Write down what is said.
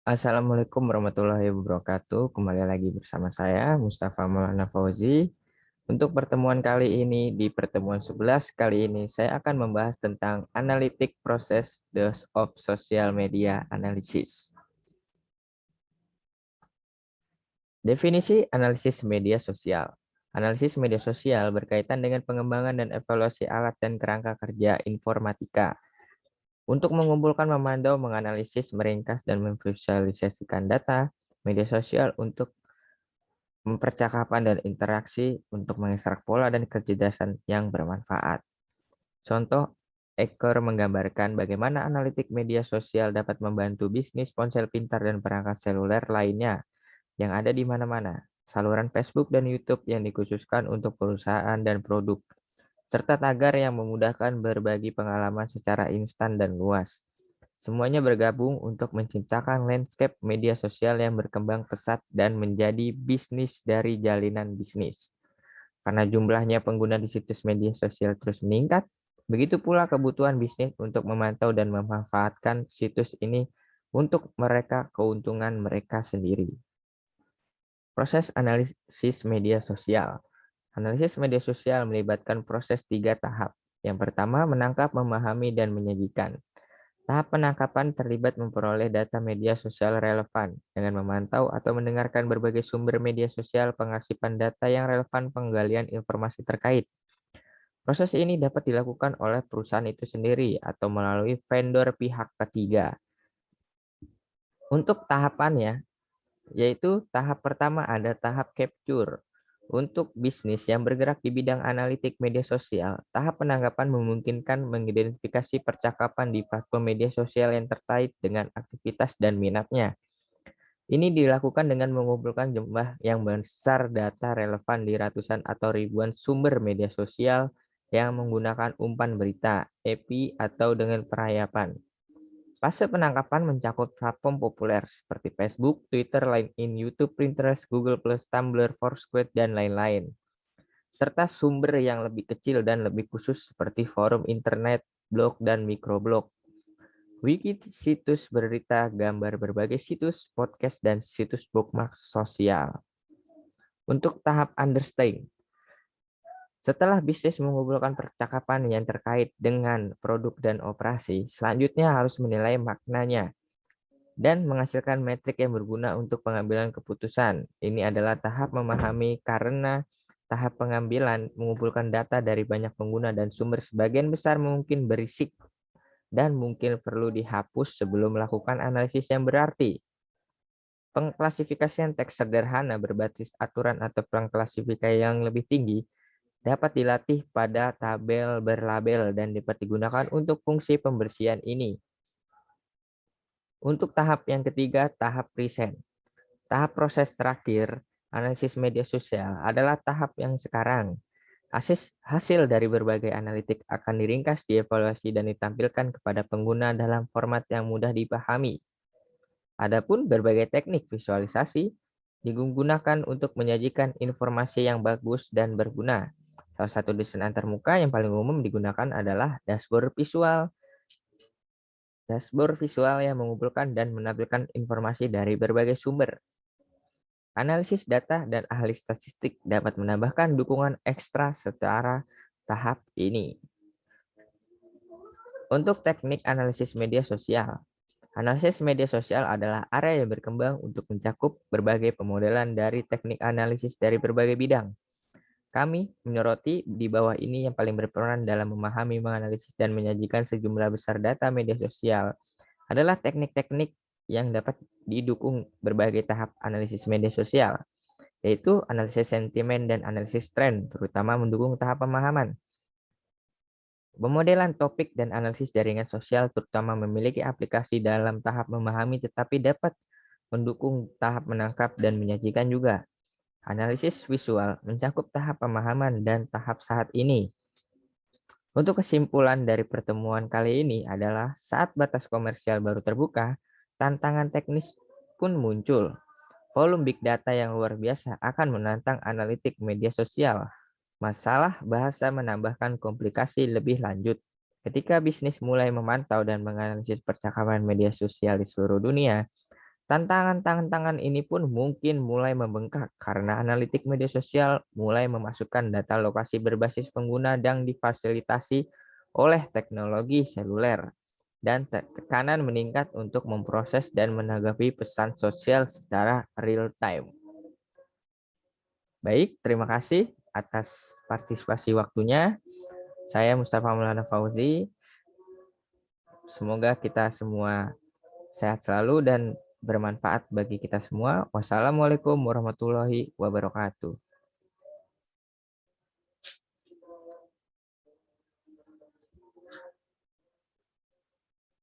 Assalamualaikum warahmatullahi wabarakatuh. Kembali lagi bersama saya, Mustafa Maulana Fauzi. Untuk pertemuan kali ini, di pertemuan 11 kali ini, saya akan membahas tentang analitik proses of social media analysis. Definisi analisis media sosial. Analisis media sosial berkaitan dengan pengembangan dan evaluasi alat dan kerangka kerja informatika untuk mengumpulkan, memantau, menganalisis, meringkas, dan memvisualisasikan data media sosial untuk percakapan dan interaksi untuk mengekstrak pola dan kecerdasan yang bermanfaat. Contoh, Ekor menggambarkan bagaimana analitik media sosial dapat membantu bisnis ponsel pintar dan perangkat seluler lainnya yang ada di mana-mana, saluran Facebook dan YouTube yang dikhususkan untuk perusahaan dan produk, serta tagar yang memudahkan berbagi pengalaman secara instan dan luas. Semuanya bergabung untuk menciptakan landscape media sosial yang berkembang pesat dan menjadi bisnis dari jalinan bisnis. Karena jumlahnya pengguna di situs media sosial terus meningkat, begitu pula kebutuhan bisnis untuk memantau dan memanfaatkan situs ini untuk mereka keuntungan mereka sendiri. Proses analisis media sosial. Analisis media sosial melibatkan proses 3 tahap. Yang pertama, menangkap, memahami, dan menyajikan. Tahap penangkapan terlibat memperoleh data media sosial relevan dengan memantau atau mendengarkan berbagai sumber media sosial, pengarsipan data yang relevan, penggalian informasi terkait. Proses ini dapat dilakukan oleh perusahaan itu sendiri atau melalui vendor pihak ketiga. Untuk tahapannya, yaitu tahap pertama ada tahap capture. Untuk bisnis yang bergerak di bidang analitik media sosial, tahap penangkapan memungkinkan mengidentifikasi percakapan di platform media sosial yang terkait dengan aktivitas dan minatnya. Ini dilakukan dengan mengumpulkan jumlah yang besar data relevan di ratusan atau ribuan sumber media sosial yang menggunakan umpan berita, EPI, atau dengan perayapan. Fase penangkapan mencakup platform populer seperti Facebook, Twitter, LinkedIn, YouTube, Pinterest, Google+, Tumblr, Foursquare, dan lain-lain. Serta sumber yang lebih kecil dan lebih khusus seperti forum internet, blog, dan microblog. Wiki, situs berita, gambar, berbagai situs, podcast, dan situs bookmark sosial. Untuk tahap understanding, setelah bisnis mengumpulkan percakapan yang terkait dengan produk dan operasi, selanjutnya harus menilai maknanya dan menghasilkan metrik yang berguna untuk pengambilan keputusan. Ini adalah tahap memahami karena tahap pengambilan mengumpulkan data dari banyak pengguna dan sumber sebagian besar mungkin berisik dan mungkin perlu dihapus sebelum melakukan analisis yang berarti. Pengklasifikasian teks sederhana berbasis aturan atau pengklasifikasi yang lebih tinggi dapat dilatih pada tabel berlabel dan dapat digunakan untuk fungsi pembersihan ini. Untuk tahap yang ketiga, tahap present. Tahap proses terakhir, analisis media sosial, adalah tahap yang sekarang. Hasil dari berbagai analitik akan diringkas, dievaluasi, dan ditampilkan kepada pengguna dalam format yang mudah dipahami. Adapun berbagai teknik visualisasi digunakan untuk menyajikan informasi yang bagus dan berguna. Salah satu desain antarmuka yang paling umum digunakan adalah dashboard visual. Dashboard visual yang mengumpulkan dan menampilkan informasi dari berbagai sumber. Analisis data dan ahli statistik dapat menambahkan dukungan ekstra secara tahap ini. Untuk teknik analisis media sosial. Analisis media sosial adalah area yang berkembang untuk mencakup berbagai pemodelan dari teknik analisis dari berbagai bidang. Kami menyoroti di bawah ini yang paling berperan dalam memahami, menganalisis, dan menyajikan sejumlah besar data media sosial adalah teknik-teknik yang dapat didukung berbagai tahap analisis media sosial, yaitu analisis sentimen dan analisis tren, terutama mendukung tahap pemahaman. Pemodelan topik dan analisis jaringan sosial terutama memiliki aplikasi dalam tahap memahami tetapi dapat mendukung tahap menangkap dan menyajikan juga. Analisis visual mencakup tahap pemahaman dan tahap saat ini. Untuk kesimpulan dari pertemuan kali ini adalah saat batas komersial baru terbuka, tantangan teknis pun muncul. Volume big data yang luar biasa akan menantang analitik media sosial. Masalah bahasa menambahkan komplikasi lebih lanjut. Ketika bisnis mulai memantau dan menganalisis percakapan media sosial di seluruh dunia, Tantangan-tantangan ini pun mungkin mulai membengkak karena analitik media sosial mulai memasukkan data lokasi berbasis pengguna yang difasilitasi oleh teknologi seluler dan tekanan meningkat untuk memproses dan menanggapi pesan sosial secara real time. Baik, terima kasih atas partisipasi waktunya. Saya Mustafa Maulana Fauzi. Semoga kita semua sehat selalu dan bermanfaat bagi kita semua. Wassalamualaikum warahmatullahi wabarakatuh.